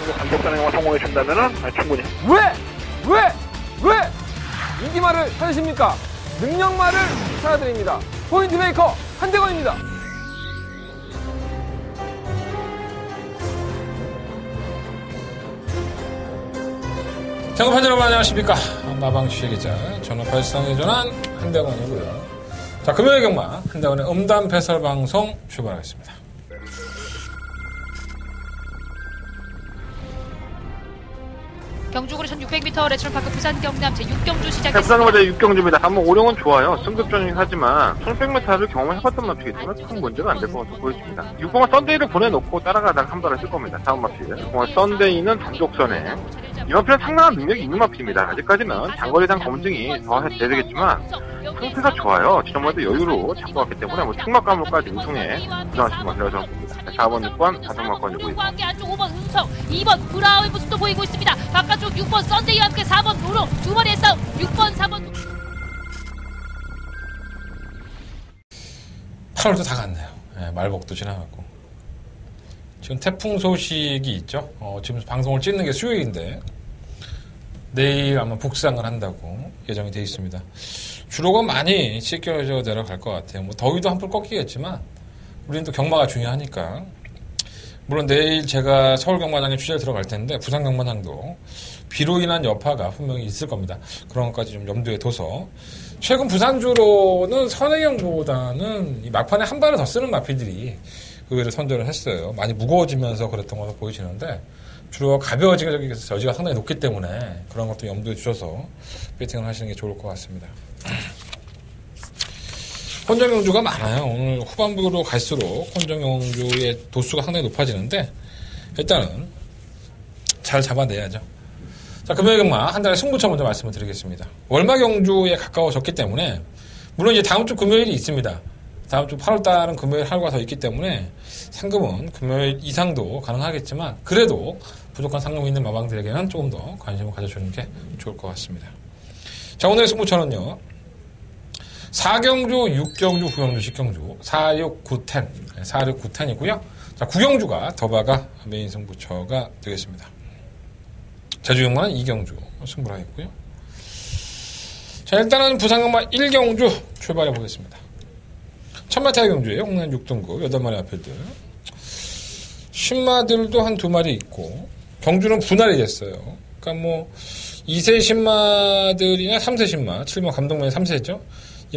정도 간격 단행만 성공해 준다면은 충분히. 왜 인기말을 찾으십니까? 능력말을 찾아드립니다. 포인트 메이커 한대건입니다. 경고판 여러분 안녕하십니까. 마방주의 기자 전화팔상에 전한 한대건이고요. 자, 금요일 경마 한대건의 음담 배설 방송 출발하겠습니다. 경주구리 1600m 레츠럴파크 부산 경남 제6경주 시작했습니다. 부산 거제 6경주입니다. 한번 오령은 좋아요. 승급전이긴 하지만 1600m를 경험해봤던 마피기 때문에 큰 문제가 안 될 것 같아 보여집니다. 6번은 썬데이를 보내놓고 따라가다가 한 발을 쓸 겁니다. 다음 마피. 6번은 썬데이는 단독선에. 이 마피는 상당한 능력이 있는 마피입니다. 아직까지는 장거리에 대한 검증이 더 해야 되겠지만 상태가 좋아요. 지난번에도 여유로 잡고 왔기 때문에 충막 과목까지 우승에 부정하신 마피라고 저는 봅니다. 4번, 6번 다성막권이고요. 함께 안쪽 5번 흥성, 2번 브라우의 모습도 보이고 있습니다. 바깥쪽 6번 썬데이와 함께 4번 노롱, 두 마리의 싸움. 6번, 4번. 8월도 다 갔네요. 네, 말복도 지나갔고. 지금 태풍 소식이 있죠. 지금 방송을 찍는 게 수요일인데 내일 아마 북상을 한다고 예정이 되어 있습니다. 주로가 많이 씻겨져 내려갈 것 같아요. 뭐 더위도 한풀 꺾이겠지만 우리는 또 경마가 중요하니까. 물론 내일 제가 서울 경마장에 취재를 들어갈 텐데 부산 경마장도 비로 인한 여파가 분명히 있을 겁니다. 그런 것까지 좀 염두에 둬서 최근 부산주로는 선행형보다는 이 막판에 한 발을 더 쓰는 마피들이 의외로 선전을 했어요. 많이 무거워지면서 그랬던 것으로 보이시는데 주로 가벼워지기 위해서 여지가 상당히 높기 때문에 그런 것도 염두에 두셔서 배팅을 하시는 게 좋을 것 같습니다. 혼정용주가 많아요. 오늘 후반부로 갈수록 혼정용주의 도수가 상당히 높아지는데 일단은 잘 잡아내야죠. 자, 금요일 경마 한 달에 승부처 먼저 말씀을 드리겠습니다. 월마 경주에 가까워졌기 때문에 물론 이제 다음 주 금요일이 있습니다. 다음 주 8월달은 금요일 하루가 더 있기 때문에 상금은 금요일 이상도 가능하겠지만 그래도 부족한 상금이 있는 마방들에게는 조금 더 관심을 가져주는 게 좋을 것 같습니다. 자, 오늘의 승부처는요. 4경주, 6경주, 9경주, 10경주, 4, 6, 9, 10. 4, 6, 9, 10이고요. 자, 9경주가 더바가 메인 승부처가 되겠습니다. 제주경마는 2경주 승부를 하겠고요. 자, 일단은 부산경마 1경주 출발해 보겠습니다. 천마타의 경주에 홍란 6등급 8마리 앞에들. 신마들도 한 2마리 있고 경주는 분할이 됐어요. 그러니까 뭐 2세 신마들이나 3세 신마, 7번 감독맨 3세죠.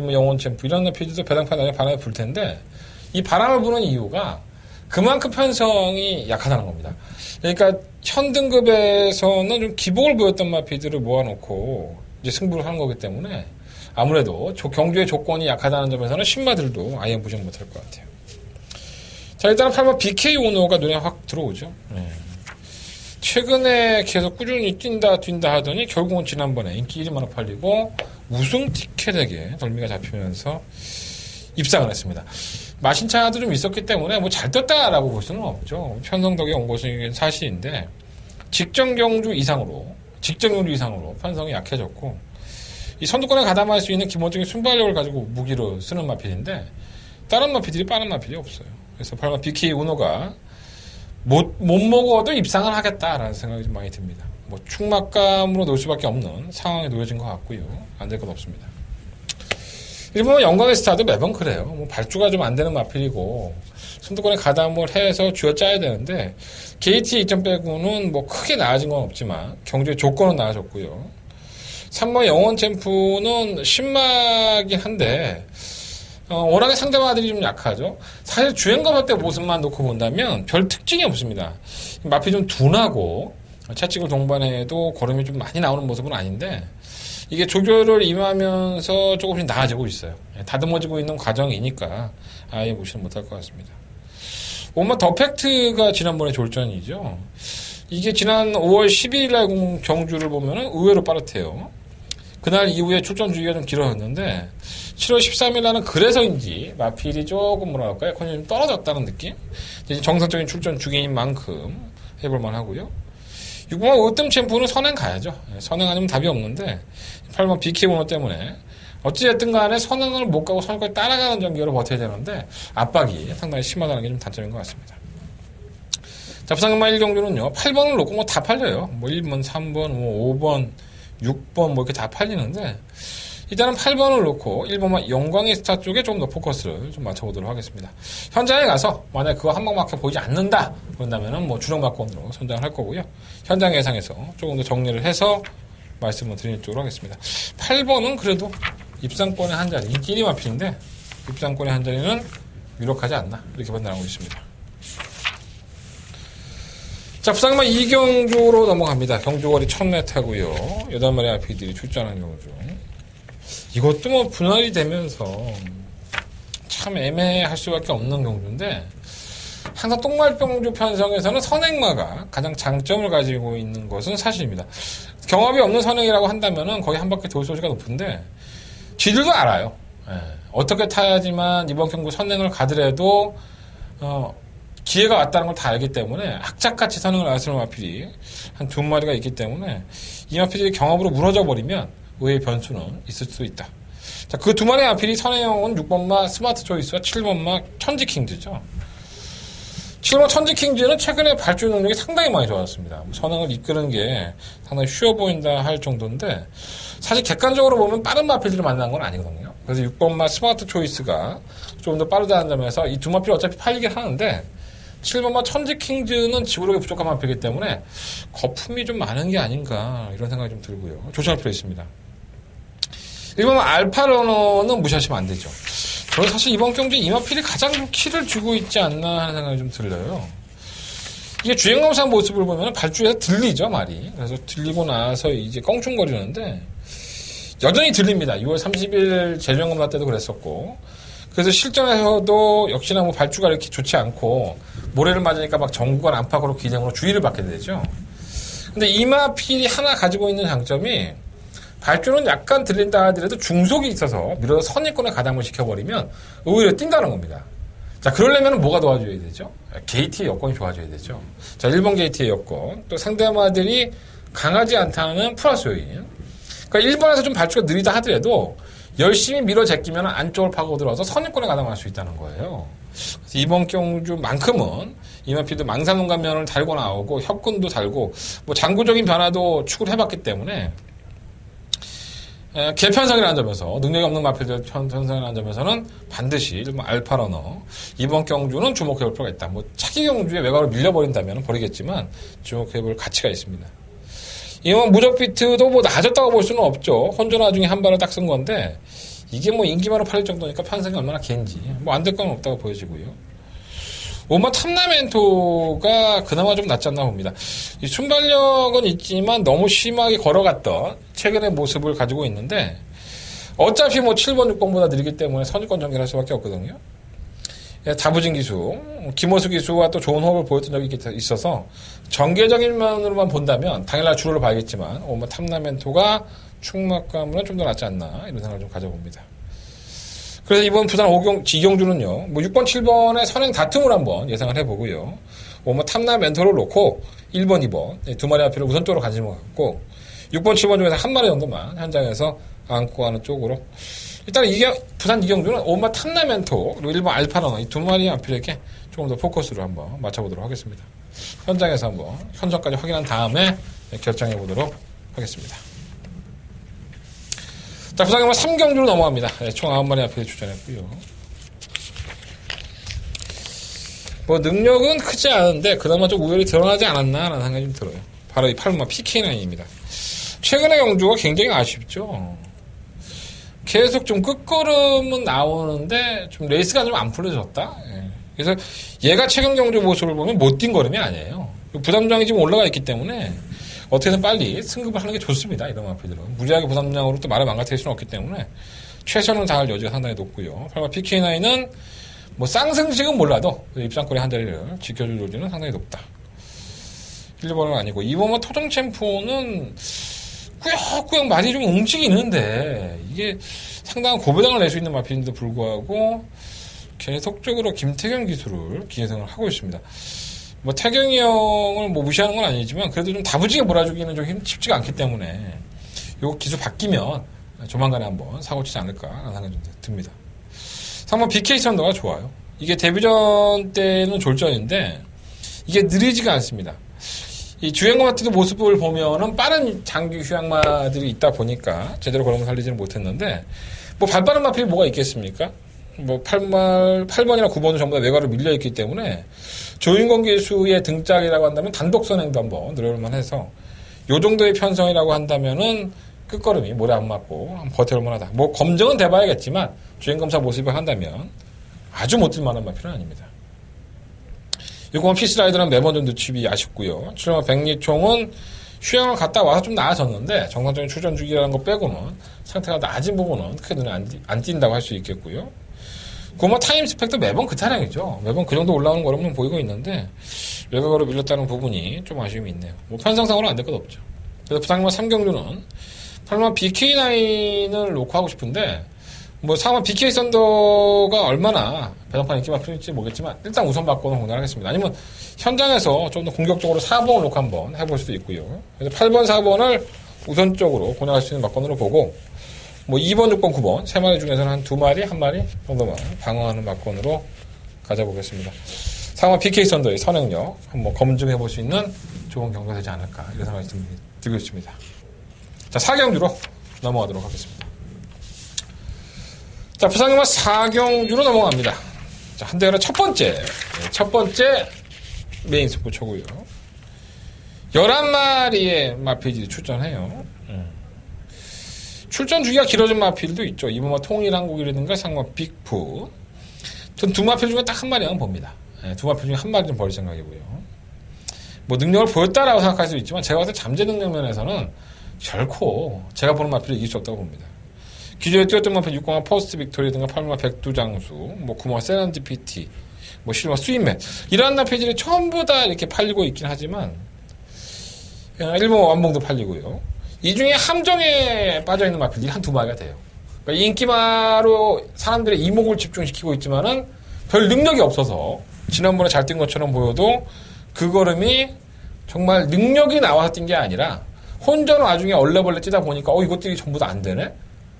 뭐 영원 챔프 이런 피디도 배당판 나중에 바람을 불 텐데 이 바람을 부는 이유가 그만큼 편성이 약하다는 겁니다. 그러니까 현 등급에서는 좀 기복을 보였던 마피들을 모아놓고 이제 승부를 하는 거기 때문에 아무래도 경주의 조건이 약하다는 점에서는 신마들도 아예 무시 못할 것 같아요. 자, 일단은 8번 BK 오너가 눈에 확 들어오죠. 네. 최근에 계속 꾸준히 뛴다 하더니 결국은 지난번에 인기 1위만 팔리고 우승 티켓에게 덜미가 잡히면서 입상을 했습니다. 마신차도 좀 있었기 때문에 뭐 잘 떴다라고 볼 수는 없죠. 편성덕에 온 것은 사실인데 직전 경주 이상으로 편성이 약해졌고 이 선두권에 가담할 수 있는 기본적인 순발력을 가지고 무기로 쓰는 마필인데 다른 마필들이 빠른 마필이 없어요. 그래서 8번 BK 우노가 못 먹어도 입상을 하겠다라는 생각이 좀 많이 듭니다. 뭐 충막감으로 놓을 수밖에 없는 상황에 놓여진 것 같고요. 안 될 건 없습니다. 일본은 영광의 스타도 매번 그래요. 뭐 발주가 좀 안 되는 마필이고 선두권에 가담을 해서 쥐어짜야 되는데 게이트 2점 빼고는 뭐 크게 나아진 건 없지만 경주의 조건은 나아졌고요. 3번 영원 챔프는 신마긴 한데 워낙에 상대마들이 좀 약하죠. 사실 주행검할 때 모습만 놓고 본다면 별 특징이 없습니다. 마피 좀 둔하고 채찍을 동반해도 걸음이 좀 많이 나오는 모습은 아닌데 이게 조절을 임하면서 조금씩 나아지고 있어요. 다듬어지고 있는 과정이니까 아예 무시는 못할 것 같습니다. 오마 더 팩트가 지난번에 졸전이죠. 이게 지난 5월 12일 날 경주를 보면은 의외로 빠듯해요. 그날 이후에 출전 주기가 좀 길어졌는데 7월 13일 날은 그래서인지 마필이 조금 뭐랄까요? 컨디션이 좀 떨어졌다는 느낌? 이제 정상적인 출전 주기인 만큼 해볼만 하고요. 6번 으뜸 챔프는 선행 가야죠. 선행 아니면 답이 없는데 8번 BK 번호 때문에 어찌됐든 간에 선행을 못 가고 선행까지 따라가는 전개로 버텨야 되는데 압박이 상당히 심하다는 게 좀 단점인 것 같습니다. 자, 부상마 1경주는요, 8번을 놓고 뭐 다 팔려요. 뭐 1번, 3번, 뭐 5번, 6번 뭐 이렇게 다 팔리는데, 일단은 8번을 놓고 1번만 영광의 스타 쪽에 좀 더 포커스를 좀 맞춰보도록 하겠습니다. 현장에 가서 만약 그거 한 방밖에 보이지 않는다 그런다면은 뭐 주력막권으로 선정을 할 거고요. 현장 예상에서 조금 더 정리를 해서 말씀을 드리는 쪽으로 하겠습니다. 8번은 그래도 입상권의 한 자리, 인기 1위 마필인데 입상권의 한 자리는 유력하지 않나 이렇게 판단하고 있습니다. 자, 부상마 2경주로 넘어갑니다. 경주거리 1000m고요. 8마리 아피들이 출전한 경주. 이것도 뭐 분할이 되면서 참 애매할 수밖에 없는 경주인데, 항상 똥말병주 편성에서는 선행마가 가장 장점을 가지고 있는 것은 사실입니다. 경험이 없는 선행이라고 한다면은 거의 한 바퀴 돌 소지가 높은데, 지들도 알아요. 어떻게 타야지만 이번 경주 선행을 가더라도 기회가 왔다는 걸 다 알기 때문에 악착같이 선행을 나서는 마필이 한 2마리가 있기 때문에 이 마필이 경험으로 무너져 버리면 의외의 변수는 있을 수 있다. 자, 그 2마리의 마필이 선행형은 6번마 스마트 초이스와 7번마 천지킹즈죠. 7번 천지킹즈는 최근에 발주 능력이 상당히 많이 좋아졌습니다. 선행을 이끄는 게 상당히 쉬워 보인다 할 정도인데, 사실 객관적으로 보면 빠른 마필들을 만난 건 아니거든요. 그래서 6번마 스마트 초이스가 좀 더 빠르다는 점에서 이 2마필이 어차피 팔리긴 하는데, 7번마 천지킹즈는 지구력이 부족한 마필이기 때문에 거품이 좀 많은 게 아닌가 이런 생각이 좀 들고요. 조심할 필요 있습니다. 1번마 알파러너는 무시하시면 안 되죠. 저는 사실 이번 경기 이 마필이 가장 좀 키를 주고 있지 않나 하는 생각이 좀 들려요. 이게 주행검사 모습을 보면 발주에서 들리죠, 말이. 그래서 들리고 나서 이제 껑충거리는데 여전히 들립니다. 6월 30일 재주행검사 때도 그랬었고, 그래서 실전에서도 역시나 뭐 발주가 이렇게 좋지 않고 모래를 맞으니까 막 전구간 안팎으로 기생으로 주의를 받게 되죠. 근데 이 마필이 하나 가지고 있는 장점이, 발주는 약간 들린다 하더라도 중속이 있어서 밀어서 선입권에 가담을 시켜버리면 오히려 뛴다는 겁니다. 자, 그러려면 뭐가 도와줘야 되죠? 게이트의 여건이 좋아져야 되죠. 자, 1번 게이트의 여건, 또 상대마들이 강하지 않다는 플러스 요인. 그러니까 1번에서 좀 발주가 느리다 하더라도 열심히 밀어 제끼면 안쪽을 파고들어서 선입권에 가담할 수 있다는 거예요. 그래서 이번 경주만큼은 이마피도 망사문간면을 달고 나오고 협근도 달고 뭐 장구적인 변화도 추구를 해봤기 때문에 개편성이라는 점에서, 능력이 없는 마필들 편성이라는 점에서는 반드시 알파러너 이번 경주는 주목해볼 필요가 있다. 뭐 차기 경주에 외곽으로 밀려버린다면 버리겠지만 주목해볼 가치가 있습니다. 이번 무적비트도 뭐 낮았다고 볼 수는 없죠. 혼전화 중에 한 발을 딱 쓴 건데 이게 뭐 인기만으로 팔릴 정도니까 편성이 얼마나 갠지 뭐 안 될 건 없다고 보여지고요. 오마 탐라멘토가 그나마 좀 낫지 않나 봅니다. 이 순발력은 있지만 너무 심하게 걸어갔던 최근의 모습을 가지고 있는데, 어차피 뭐 7번, 6번보다 느리기 때문에 선입권 전개를 할 수밖에 없거든요. 자부진 기수, 김호수 기수와 또 좋은 호흡을 보였던 적이 있어서 전개적인 면으로만 본다면 당연히 주로를 봐야겠지만 오마 탐라멘토가 충막감은 좀 더 낫지 않나 이런 생각을 좀 가져봅니다. 그래서 이번 부산 2경주는요, 뭐 6번, 7번의 선행 다툼을 한번 예상을 해보고요. 뭐 탐나 멘토를 놓고 1번, 2번, 2마리 앞으로 우선적으로 관심을 갖고 6번, 7번 중에서 한 마리 정도만 현장에서 안고 가는 쪽으로. 일단 부산 2경주는 오마 탐나 멘토, 그리고 1번 알파러너 이 2마리 앞필에게 조금 더 포커스를 한번 맞춰보도록 하겠습니다. 현장에서 한번 현저까지 확인한 다음에 결정해보도록 하겠습니다. 자, 부산경마 3경주로 넘어갑니다. 총 9마리 앞에 출전했고요. 뭐 능력은 크지 않은데 그나마 좀 우열이 드러나지 않았나라는 생각이 좀 들어요. 바로 이 8마 PK9입니다. 최근의 경주가 굉장히 아쉽죠. 계속 좀 끝걸음은 나오는데 좀 레이스가 좀 안 풀려졌다. 그래서 얘가 최근 경주 모습을 보면 못 뛴 걸음이 아니에요. 부담장이 지금 올라가 있기 때문에 어떻게든 빨리 승급을 하는 게 좋습니다. 이런 마필들은. 무리하게 부담량으로 또 말을 망가뜨릴 수는 없기 때문에 최선을 다할 여지가 상당히 높고요. 8마 PK9은 뭐 쌍승식은 몰라도 입상권의 한 자리를 지켜줄 여지는 상당히 높다. 1번은 아니고 2번은 토종 챔프는 꾸역꾸역 말이 좀 움직이는데 이게 상당한 고배당을 낼 수 있는 마필인데도 불구하고 계속적으로 김태경 기술을 기회생을 하고 있습니다. 뭐 태경이 형을 뭐 무시하는 건 아니지만 그래도 좀 다부지게 몰아주기는 좀 쉽지가 않기 때문에 요 기술 바뀌면 조만간에 한번 사고 치지 않을까 하는 생각이 좀 듭니다. 3번 BK 선도가 좋아요. 이게 데뷔전 때는 졸전인데 이게 느리지가 않습니다. 이 주행거 같은 모습을 보면은 빠른 장기 휴양마들이 있다 보니까 제대로 그런 걸 살리지는 못했는데, 뭐 발빠른 마필이 뭐가 있겠습니까? 뭐 8번이나 9번은 전부 다 외곽으로 밀려있기 때문에 조인권 기수의 등짝이라고 한다면 단독 선행도 한번 늘어올만 해서 요 정도의 편성이라고 한다면은 끝걸음이 모래 안 맞고 한번 버텨올 만하다. 뭐 검증은 돼봐야겠지만 주행검사 모습을 한다면 아주 못 들 만한 마필은 아닙니다. 6번 피스라이더는 매번 좀 늦추기 아쉽고요. 7번 백리총은 휴양을 갔다 와서 좀 나아졌는데 정상적인 출전 주기라는 거 빼고는 상태가 낮은 부분은 크게 눈에 안 띈다고 할 수 있겠고요. 9번 타임 스펙도 매번 그 차량이죠. 매번 그 정도 올라오는 거로는 보이고 있는데 외곽으로 밀렸다는 부분이 좀 아쉬움이 있네요. 뭐 편성상으로 안 될 것 없죠. 그래서 부상만 3경주는 8번 BK9을 놓고 하고 싶은데 뭐 상황 BK 썬더가 얼마나 배당판 인기가 필요할지 모르겠지만 일단 우선 바꿔는 공략하겠습니다. 아니면 현장에서 좀 더 공격적으로 4번을 놓고 한번 해볼 수도 있고요. 그래서 8번, 4번을 우선적으로 공략할 수 있는 막건으로 보고 뭐 2번, 6번, 9번 3마리 중에서는 한 2마리, 1마리 정도만 방어하는 막건으로 가져보겠습니다. 상황 BK 썬더의 선행력 한번 검증해 볼 수 있는 좋은 경기가 되지 않을까 이런 생각이 들고 있습니다. 자, 4경주로 넘어가도록 하겠습니다. 자, 부상경마 4경주로 넘어갑니다. 자, 한대열의 첫 번째 메인 승부처고요. 11마리의 마필들이 출전해요. 출전 주기가 길어진 마필도 있죠. 이번만 통일한국이라든가 상마 빅푸. 전 두 마필 중에 딱 한 마리만 봅니다. 두 마필 중에 한 마리 좀 버릴 생각이고요. 뭐 능력을 보였다라고 생각할 수 있지만 제가 봤을 때 잠재 능력 면에서는 결코 제가 보는 마필을 이길 수 없다고 봅니다. 기존에 뛰었던 마필 6번 퍼스트 빅토리든가 8번 백두장수, 뭐 9번 세렌디피티, 뭐 10번 스윗맨 이런 마필들이 전부 다 이렇게 팔리고 있긴 하지만 1번 완봉도 팔리고요. 이 중에 함정에 빠져있는 마필들이 한 두 마리가 돼요. 그러니까 인기마로 사람들의 이목을 집중시키고 있지만은 별 능력이 없어서 지난번에 잘 뛴 것처럼 보여도 그 걸음이 정말 능력이 나와서 뛴 게 아니라 혼자는 나중에 얼레벌레 뛰다 보니까 이것들이 전부 다 안 되네?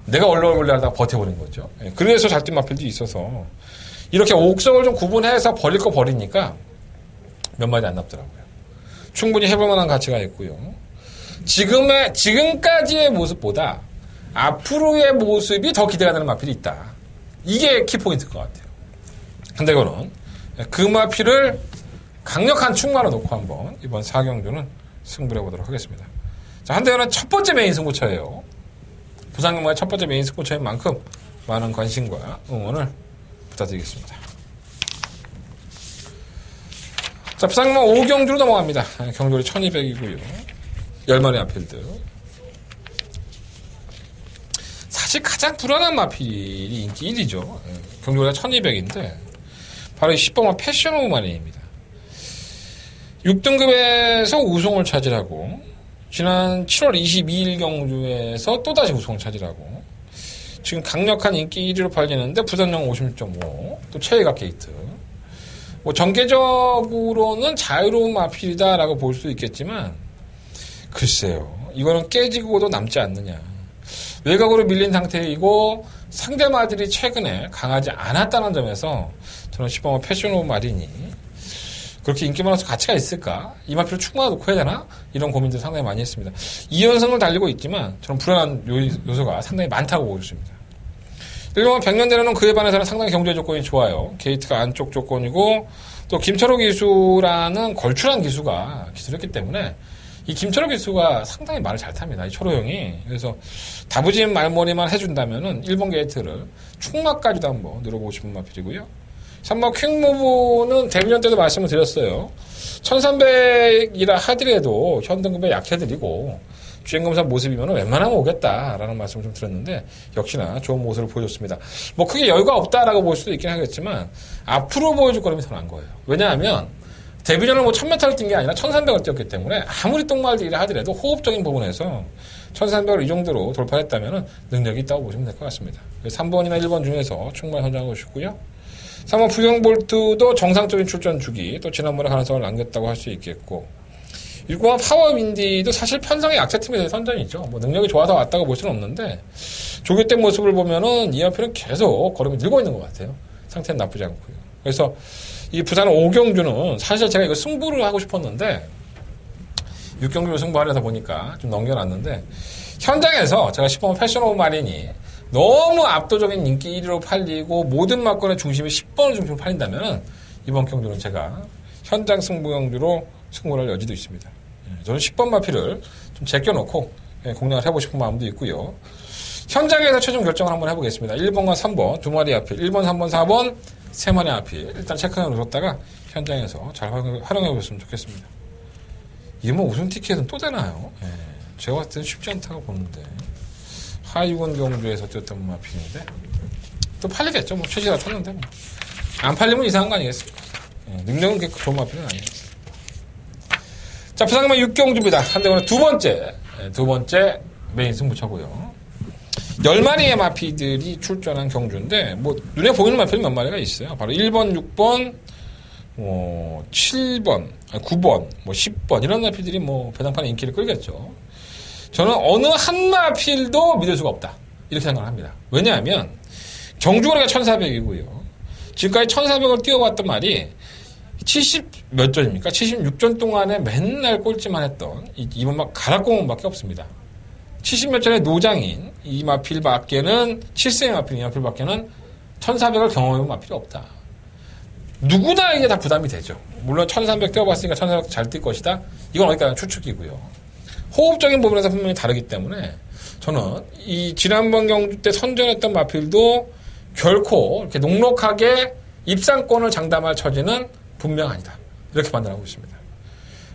내가 얼레벌레 하다가 버텨버린 거죠. 그래서 잘 뛴 마필도 있어서 이렇게 옥석을 좀 구분해서 버릴 거 버리니까 몇 마디 안 남더라고요. 충분히 해볼 만한 가치가 있고요. 지금까지의 모습보다 앞으로의 모습이 더 기대가 되는 마필이 있다. 이게 키포인트일 것 같아요. 근데 그거는 그 마필을 강력한 충마로 놓고 한번 이번 4경주는 승부를 해보도록 하겠습니다. 자, 한대현은 첫 번째 메인 승부처예요. 부산경마의 첫 번째 메인 승부처인 만큼 많은 관심과 응원을 부탁드리겠습니다. 자, 부산경마 5경주로 넘어갑니다. 경주리 1200이고요. 10마리 마필들. 사실 가장 불안한 마필이 인기 1위죠. 경주리가 1200인데 바로 이 10번마 패션 오브 마린입니다. 6등급에서 우승을 차지하고 지난 7월 22일 경주에서 또다시 우승을 차지하고 지금 강력한 인기 1위로 팔리는데 부산령 56.5 또 최애각 게이트 뭐 전개적으로는 자유로운 마필이다라고 볼 수 있겠지만 글쎄요. 이거는 깨지고도 남지 않느냐. 외곽으로 밀린 상태이고 상대마들이 최근에 강하지 않았다는 점에서 저는 10번마 패션 오브 마린이 그렇게 인기 많아서 가치가 있을까? 이 마필을 충분히 놓고 해야 되나? 이런 고민들 상당히 많이 했습니다. 2연승을 달리고 있지만 저는 불안한 요소가 상당히 많다고 보고 있습니다. 1번 100년대로는 그에 반해서는 상당히 경제 조건이 좋아요. 게이트가 안쪽 조건이고 또 김철호 기수라는 걸출한 기수가 기술했기 때문에 이 김철호 기수가 상당히 말을 잘 탑니다. 이 철호 형이. 그래서 다부진 말머리만 해준다면은 1번 게이트를 충마까지도 한번 늘어보고 싶은 마필이고요. 3번 퀵무브는 데뷔전 때도 말씀을 드렸어요. 1300이라 하더라도 현등급에 약해드리고 주행검사 모습이면 웬만하면 오겠다라는 말씀을 좀 드렸는데 역시나 좋은 모습을 보여줬습니다. 뭐 크게 여유가 없다라고 볼 수도 있긴 하겠지만 앞으로 보여줄 거라면 더 나은 거예요. 왜냐하면 데뷔전을 뭐 1000m를 뛴 게 아니라 1300을 뛰었기 때문에 아무리 똥말들이라 하더라도 호흡적인 부분에서 1300을 이 정도로 돌파했다면 능력이 있다고 보시면 될 것 같습니다. 3번이나 1번 중에서 충분히 선정하고 싶고요. 3번 불경볼트도 정상적인 출전 주기 또 지난번에 가능성을 남겼다고 할 수 있겠고 6번 파워윈디도 사실 편성의 약체팀에 대해 선전이죠. 뭐 능력이 좋아서 왔다고 볼 수는 없는데 조교대 모습을 보면은 이 앞에는 계속 걸음이 늘고 있는 것 같아요. 상태는 나쁘지 않고요. 그래서 이 부산 5경주는 사실 제가 이거 승부를 하고 싶었는데 6경주 승부하려다 보니까 좀 넘겨놨는데 현장에서 제가 10번 패션 오브 마린이 너무 압도적인 인기 1위로 팔리고 모든 막권의 중심이 10번을 중심으로 팔린다면 이번 경주는 제가 현장 승부 경주로 승부를 할 여지도 있습니다. 저는 10번 마피를 좀 제껴놓고 공략을 해보고 싶은 마음도 있고요. 현장에서 최종 결정을 한번 해보겠습니다. 1번과 3번 두 마리 앞필, 1번, 3번, 4번 세 마리 앞필 일단 체크해 놓았다가 현장에서 잘 활용해보셨으면 좋겠습니다. 이게 뭐 우승 티켓은 또 되나요? 제가 봤을 때는 쉽지 않다고 보는데 하이원 경주에서 뛰었던 마필인데 또 팔리겠죠. 뭐 최시가 탔는데 뭐. 안 팔리면 이상한 거 아니겠습니까? 능력은 그렇게 좋은 마필은 아니겠습니다. 자, 부산금마 6경주입니다. 한대원의 두 번째 메인 승부처고요. 10마리의 마피들이 출전한 경주인데, 뭐, 눈에 보이는 마피는 몇 마리가 있어요. 바로 1번, 6번, 7번, 9번, 10번, 이런 마피들이 뭐, 배당판에 인기를 끌겠죠. 저는 어느 한 마필도 믿을 수가 없다. 이렇게 생각을 합니다. 왜냐하면, 경주거리가 1400이고요. 지금까지 1400을 뛰어왔던 말이 70 몇 전입니까? 76전 동안에 맨날 꼴찌만 했던 이번 막 가락공원밖에 없습니다. 70 몇 전의 노장인 이 마필밖에는 7세의 마필, 이 마필밖에는 1400을 경험해본 마필이 없다. 누구나 이게 다 부담이 되죠. 물론 1300 뛰어봤으니까 1400 잘 뛸 것이다. 이건 어디까지나 추측이고요. 호흡적인 부분에서 분명히 다르기 때문에 저는 이 지난번 경주 때 선전했던 마필도 결코 이렇게 녹록하게 입상권을 장담할 처지는 분명 아니다. 이렇게 판단하고 있습니다.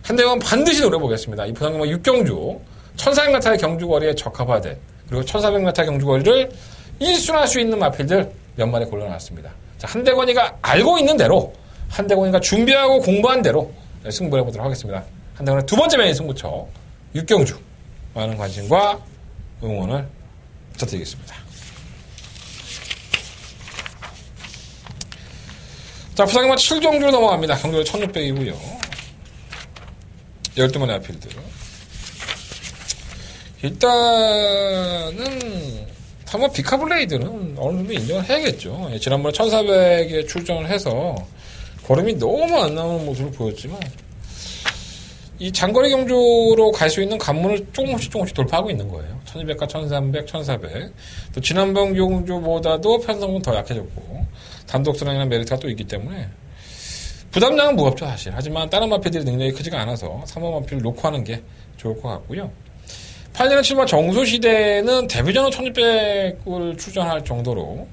한대원 반드시 노려보겠습니다. 이 부산금마 6경주 1400m의 경주거리에 적합화된 그리고 1400m 경주거리를 1순할 수 있는 마필들 몇 마리 골라놨습니다. 자, 한대건이가 알고 있는 대로 한대건이가 준비하고 공부한 대로 승부를 해보도록 하겠습니다. 한대건의 두 번째 메인 승부처 6경주 많은 관심과 응원을 부탁드리겠습니다. 자, 부산금마 7경주로 넘어갑니다. 경주가 1600이고요. 12마리 아필드. 일단은 한번 비카블레이드는 어느 정도 인정을 해야겠죠. 지난번에 1400에 출전을 해서 걸음이 너무 안 나오는 모습을 보였지만 이 장거리 경주로 갈 수 있는 관문을 조금씩 돌파하고 있는 거예요. 1200과 1300, 1400. 또 지난번 경주보다도 편성은 더 약해졌고 단독선행이나 메리트가 또 있기 때문에 부담량은 무겁죠 사실. 하지만 다른 마필들의 능력이 크지가 않아서 3번 마필을 놓고 하는 게 좋을 것 같고요. 8년 7번 정소시대는 데뷔전은 1600을 출전할 정도로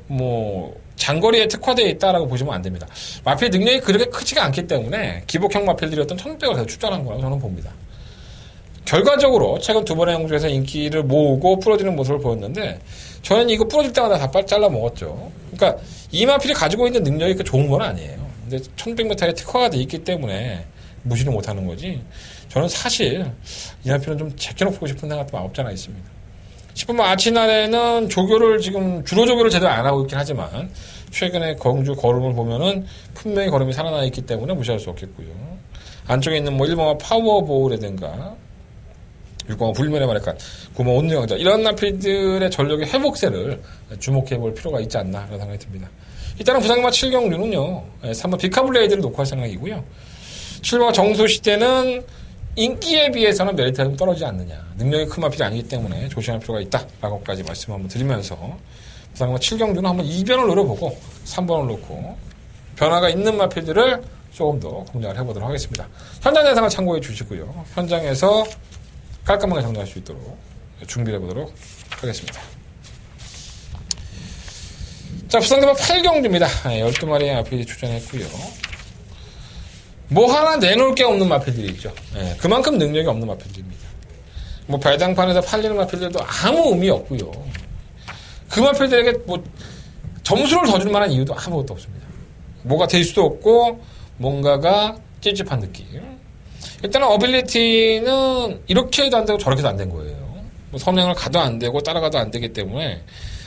뭐 장거리에 특화되어 있다라고 보시면 안 됩니다. 마필 능력이 그렇게 크지가 않기 때문에 기복형 마필들이었던 1600을 계속 출전한 거라고 저는 봅니다. 결과적으로 최근 두 번의 경주에서 인기를 모으고 풀어지는 모습을 보였는데 저는 이거 풀어질 때마다 다 잘라 먹었죠. 그러니까 이 마필이 가지고 있는 능력이 그 좋은 건 아니에요. 근데 1600m에 특화가 돼 있기 때문에 무시를 못하는 거지. 저는 사실 이 마필은 좀 제껴놓고 싶은 생각도 없지 않아 있습니다. 10번 아치날에는 조교를 지금 주로 조교를 제대로 안 하고 있긴 하지만 최근에 경주 걸음을 보면은 분명히 걸음이 살아나 있기 때문에 무시할 수 없겠고요. 안쪽에 있는 뭐 1번화 파워보우라든가 6번화 불면의 말일까 9번 온유왕자 이런 마필들의 전력의 회복세를 주목해 볼 필요가 있지 않나 그런 생각이 듭니다. 일단은 부산금마 7경주는요 3번 비카블레이드를 놓고 할 생각이고요. 7번 정소시대는 인기에 비해서는 메리트가 좀 떨어지지 않느냐. 능력이 큰 마필이 아니기 때문에 조심할 필요가 있다라고까지 말씀 한번 드리면서 부산금마 7경주는 한번 2변을 노려보고 3번을 놓고 변화가 있는 마필들을 조금 더 공략을 해보도록 하겠습니다. 현장 예상을 참고해 주시고요. 현장에서 깔끔하게 정리할 수 있도록 준비해 보도록 하겠습니다. 자, 부산금마 8경주입니다. 12마리의 마필이 출전했고요. 뭐 하나 내놓을 게 없는 마필들이 있죠. 그만큼 능력이 없는 마필들입니다. 뭐 배당판에서 팔리는 마필들도 아무 의미 없고요. 그 마필들에게 뭐 점수를 더 줄 만한 이유도 아무것도 없습니다. 뭐가 될 수도 없고 뭔가가 찝찝한 느낌. 일단은 어빌리티는 이렇게 해도 안 되고 저렇게 해도 안 된 거예요. 뭐 선행을 가도 안 되고 따라가도 안 되기 때문에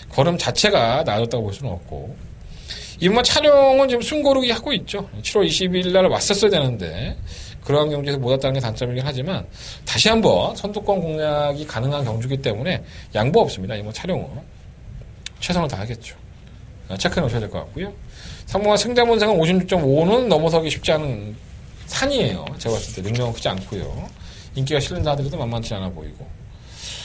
걸음 자체가 나아졌다고 볼 수는 없고 이번 촬영은 지금 숨고르기 하고 있죠. 7월 22일 날 왔었어야 되는데 그러한 경주에서 못 왔다는 게 단점이긴 하지만 다시 한번 선두권 공략이 가능한 경주이기 때문에 양보 없습니다. 이번 촬영은 최선을 다하겠죠. 체크해 놓으셔야 될 것 같고요. 3번과 승자본상은 56.5는 넘어서기 쉽지 않은 산이에요. 제가 봤을 때 능력은 크지 않고요. 인기가 실린다 하더라도 만만치 않아 보이고.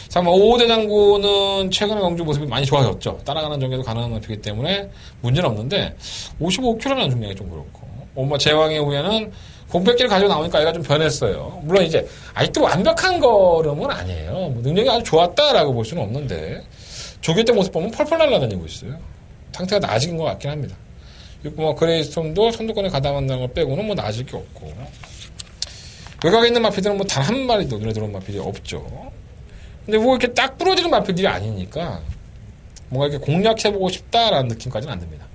3번 5대장군은 최근에 경주 모습이 많이 좋아졌죠. 따라가는 정도도 가능한 마피이기 때문에 문제는 없는데 55kg라는 중량이 좀 그렇고. 5번 제왕의 후에는 공백기를 가지고 나오니까 얘가 좀 변했어요. 물론 이제 아직도 완벽한 걸음은 아니에요. 뭐 능력이 아주 좋았다라고 볼 수는 없는데 조교 때 모습 보면 펄펄 날아다니고 있어요. 상태가 나아진 것 같긴 합니다. 뭐 그레이스톰도 선두권에 가담한다는 걸 빼고는 뭐 나아질 게 없고 외곽에 있는 마피들은 뭐 단 한 마리도 눈에 들어온 마피들이 없죠. 근데 뭐 이렇게 딱 부러지는 마피들이 아니니까 뭔가 이렇게 공략해보고 싶다라는 느낌까지는 안 듭니다.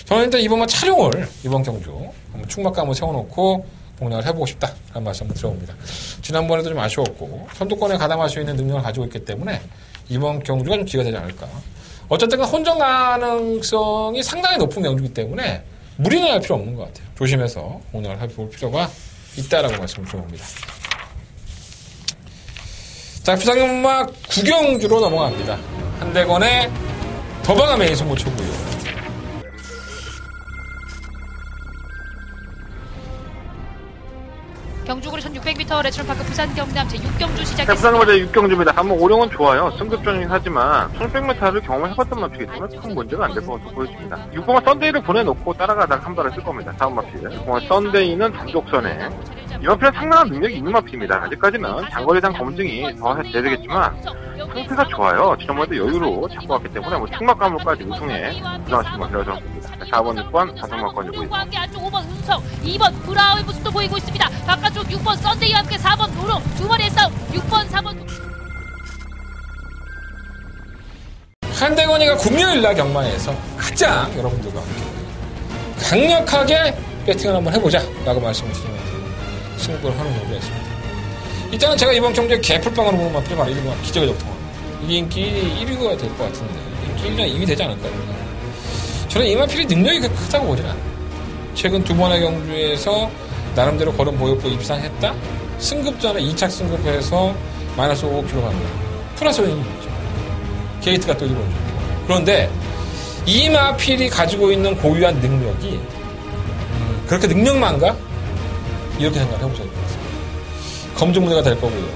저는 일단 이번 촬영을 이번 경주 충막가 한번 세워놓고 공략을 해보고 싶다라는 말씀 한번 드려봅니다. 지난번에도 좀 아쉬웠고 선두권에 가담할 수 있는 능력을 가지고 있기 때문에 이번 경주가 좀 기회가 되지 않을까. 어쨌든 혼전 가능성이 상당히 높은 경주이기 때문에 무리는 할 필요 없는 것 같아요. 조심해서 공략을 해볼 필요가 있다라고 말씀을 드려봅니다. 자, 부상연막 구경주로 넘어갑니다. 한대건의 더방아 메인 승부처고요. 경주구리 1600m 레츠런파크 부산 경남 제6경주 부산 시작했습니다. 어제 6경주입니다. 한번 오령은 좋아요. 승급전이긴 하지만 1600m를 경험해봤던 마피이기 때문에 큰 문제가 안 될 것 같아 보여집니다. 6번은 썬데이를 보내놓고 따라가다가 한 발을 쓸 겁니다. 다음 마피. 6번은 썬데이는 단독선에 이 마피는 상당한 능력이 있는 마피입니다. 아직까지는 장거리에 대한 검증이 더 돼야 되겠지만 상태가 좋아요. 지난번에도 여유로 잡고 왔기 때문에 뭐 충막가물까지 우승에 부상하신 건 되어서 봅니다. 4번, 6번 자성막권이고 과 함께 안쪽 5번 운성, 2번 브라우의 모습도 보이고 있습니다. 바깥쪽 6번 썬데이와 함께 4번 노롱, 두 마리의 싸움, 6번, 4번. 한대건이가 금요일날 경마에서 가장 여러분들과 함께 강력하게 배팅을 한번 해보자 라고 말씀을 드리면서 승부를 하는 경우가 있습니다. 일단은 제가 이번 경주에 개풀빵으로 보는 마필이 바로 1번 기적의 적통합니다. 이게 인기 1위가 될 것 같은데 인기 1위나 2위 되지 않을까요? 저는 이 마필이 능력이 그렇게 크다고 보진 않아요. 최근 두 번의 경주에서 나름대로 걸음 보였고 입상했다? 승급전에 2착 승급해서 마이너스 5kg 갑니다. 플러스 원인이 있죠. 게이트가 또 1번 줬고. 그런데 이 마필이 가지고 있는 고유한 능력이 그렇게 능력만가? 이렇게 생각을 해보셔야 될 것 같습니다. 검증 무대가 될 거고요.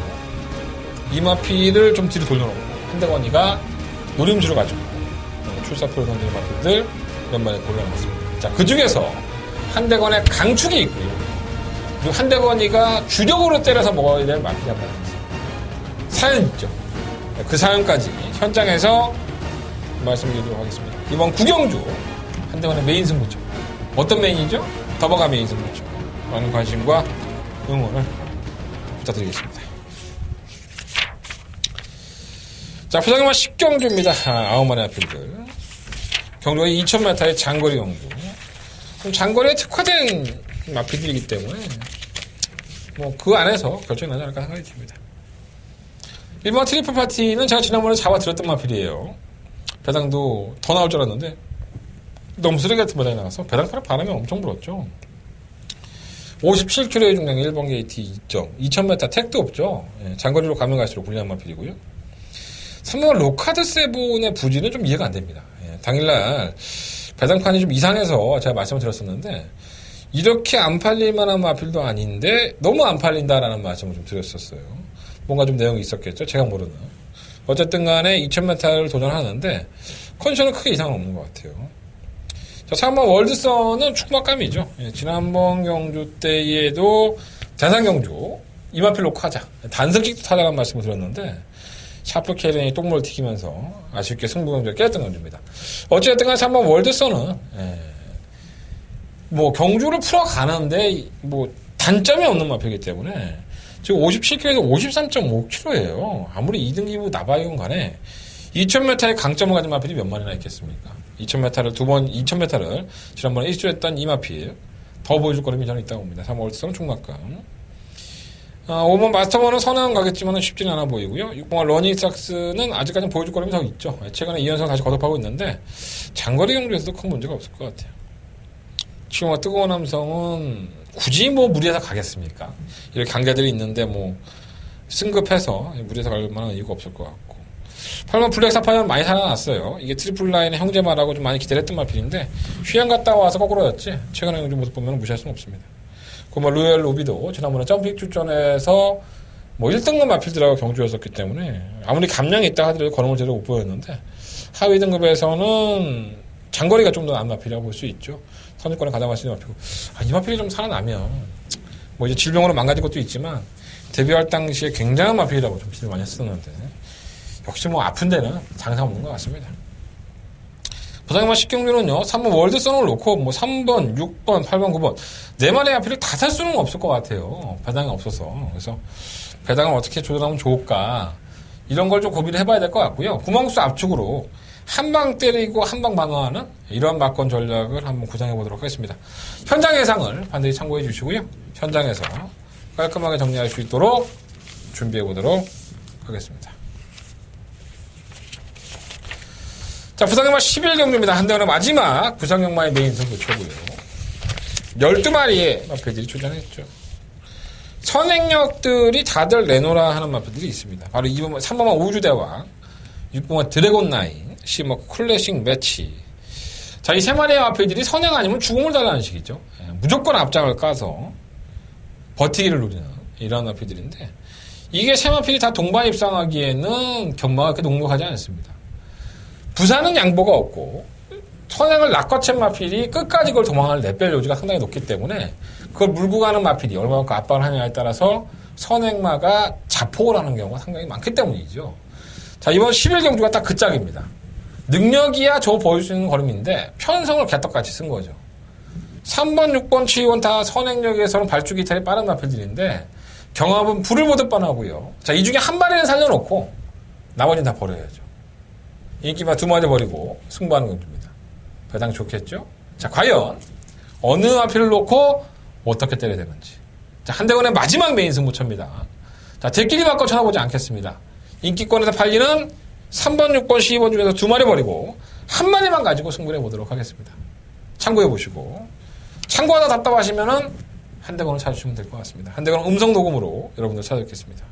이 마필을 좀 뒤로 돌려놓고 한대건이가 노림수를 가지고 출사표를 던지는 마필들 몇 마리 골라놨습니다. 자, 그 중에서 한대건의 강축이 있고요. 그리고 한대건이가 주력으로 때려서 먹어야 될 마필이 한 마리 있습니다. 사연 있죠. 그 사연까지 현장에서 말씀드리도록 하겠습니다. 이번 구경주 한대건의 메인 승부처. 어떤 메인이죠? 더버가 메인 승부처. 많은 관심과 응원을 부탁드리겠습니다. 자, 부산경마 10경주입니다. 9마리 앞필들. 경주가 2000m의 장거리 경주. 장거리에 특화된 마필들이기 때문에 뭐 그 안에서 결정이 나지 않을까 생각이 듭니다. 1번 트리플 파티는 제가 지난번에 잡아드렸던 마필이에요. 배당도 더 나올 줄 알았는데 너무 쓰레기 같은 배당이 나가서 배당파는 바람이 엄청 불었죠. 57kg의 중량 1번 게이트 2점 2000m 택도 없죠. 장거리로 가면 갈수록 불리한 마필이고요. 3번 로카드 세븐의 부지는 좀 이해가 안 됩니다. 당일날 배당판이 좀 이상해서 제가 말씀을 드렸었는데 이렇게 안 팔릴 만한 마필도 아닌데 너무 안 팔린다라는 말씀을 좀 드렸었어요. 뭔가 좀 내용이 있었겠죠. 제가 모르는. 어쨌든 간에 2000m를 도전하는데 컨디션은 크게 이상은 없는 것 같아요. 자, 3번 월드선은 축막감이죠. 지난번 경주 때에도 대상 경주 이마필 놓고 하자. 단승킥도 타자라는 말씀을 드렸는데 샤프 캐린이 똥물을 튀기면서 아쉽게 승부 경주를 깼던 경주입니다. 어쨌든 간에 3번 월드선은 뭐 경주를 풀어가는데 뭐 단점이 없는 마필이기 때문에 지금 57kg에서 53.5kg예요. 아무리 2등기부 나바이건 간에 2000m의 강점을 가진 마필이 몇 마리나 있겠습니까? 2000m를 2000m를 지난번에 1주 했던 이 마필 더 보여줄 거림이 저는 있다고 봅니다. 3번 월드선 충막감. 5번 마스터먼은 선행은 가겠지만 쉽지는 않아 보이고요. 6번 러닝삭스는 아직까지는 보여줄 거림이 더 있죠. 최근에 2연승을 다시 거듭하고 있는데 장거리 경주에서도 큰 문제가 없을 것 같아요. 지금 뜨거운 함성은 굳이 뭐 무리해서 가겠습니까? 이렇게 강자들이 있는데 뭐 승급해서 무리해서 갈 만한 이유가 없을 것 같고 8번 블랙 사파이어는 많이 살아났어요. 이게 트리플 라인의 형제마라고 좀 많이 기대를 했던 마필인데 휴양 갔다 와서 거꾸로였지 최근에 좀 모습 보면 무시할 수는 없습니다. 그 뭐 루엘 로비도 지난번에 점픽 출전에서 뭐 1등급 마필들하고 경주였었기 때문에 아무리 감량이 있다 하더라도 거름을 제대로 못 보였는데 하위 등급에서는 장거리가 좀 더 나은 마필이라고 볼 수 있죠. 선수권에 가담할 수 있는 마필이고 이 마필이 좀 살아나면 뭐 이제 질병으로 망가진 것도 있지만 데뷔할 당시에 굉장한 마필이라고 좀 기대를 많이 했었는데 역시 뭐 아픈 데는 장사 없는 것 같습니다. 부상의만 10경주는요 3번 월드선을 놓고 뭐 3번, 6번, 8번, 9번 네 마리의 마필을 다 살 수는 없을 것 같아요. 배당이 없어서. 그래서 배당을 어떻게 조절하면 좋을까 이런 걸 좀 고민을 해봐야 될 것 같고요. 구멍수 압축으로 한 방 때리고 한 방 방어하는 이런 막권 전략을 한번 구상해 보도록 하겠습니다. 현장 예상을 반드시 참고해 주시고요. 현장에서 깔끔하게 정리할 수 있도록 준비해 보도록 하겠습니다. 자, 부상영마 11경주입니다. 한대원의 마지막 부상영마의 메인 승부처고요. 12마리의 마필들이 출전했죠. 선행력들이 다들 내놓으라 하는 마필들이 있습니다. 바로 3번만 우주대왕, 6번만 드래곤 나인, 10번 클래식 매치. 자, 이 세 마리의 마필들이 선행 아니면 죽음을 달라는 식이죠. 무조건 앞장을 까서 버티기를 누리는 이런 마필들인데 이게 세 마필이 다 동반 입상하기에는 경마가 그렇게 넉넉하지 않습니다. 부산은 양보가 없고 선행을 낚아챈 마필이 끝까지 그걸 도망을 내뺄 여지가 상당히 높기 때문에 그걸 물고 가는 마필이 얼마만큼 압박을 하느냐에 따라서 선행마가 자폭을 하는 경우가 상당히 많기 때문이죠. 자, 이번 11경주가 딱 그 짝입니다. 능력이야 저 보여줄 수 있는 걸음인데 편성을 개떡같이 쓴 거죠. 3번, 6번, 7번 다 선행력에서는 발주기 이탈이 빠른 마필들인데 경합은 불을 보듯 뻔하고요. 자, 이 중에 한 마리는 살려놓고 나머지는 다 버려야죠. 인기만 2마리 버리고 승부하는 경주입니다. 배당 좋겠죠? 자, 과연 어느 마필을 놓고 어떻게 때려야 되는지. 자, 한대원의 마지막 메인 승부처입니다. 자, 대끼리 바꿔 쳐다보지 않겠습니다. 인기권에서 팔리는 3번, 6번, 12번 중에서 2마리 버리고 한 마리만 가지고 승부를 해보도록 하겠습니다. 참고해 보시고 참고하다 답답하시면은 한대건을 찾으시면 될 것 같습니다. 한대건 음성 녹음으로 여러분들 찾아뵙겠습니다.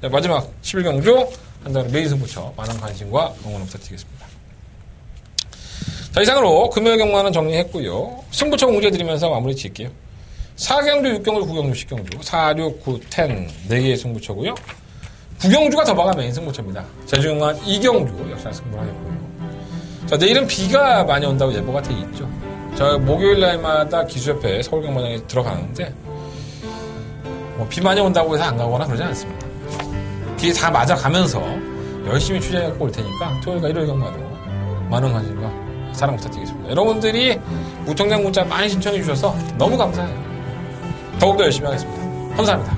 네, 마지막 11경주 한대건 메인 승부처 많은 관심과 응원 부탁드리겠습니다. 자, 이상으로 금요일 경마는 정리했고요. 승부처 공지해드리면서 마무리 지을게요. 4경주, 6경주, 9경주, 10경주 4, 6, 9, 10 4개의 승부처고요. 9경주가 더바가 메인 승부처입니다. 제주경만 2경주 역시나 승부를 하겠고요. 자, 내일은 비가 많이 온다고 예보가 돼 있죠. 저 목요일 날마다 기수협회 서울경마장에 들어가는데 뭐 비 많이 온다고 해서 안 가거나 그러지 않습니다. 비 다 맞아가면서 열심히 취재해갖고 올 테니까 토요일과 일요일 경마도 많은 관심과 사랑 부탁드리겠습니다. 여러분들이 무청장 문자 많이 신청해 주셔서 너무 감사해요. 더욱더 열심히 하겠습니다. 감사합니다.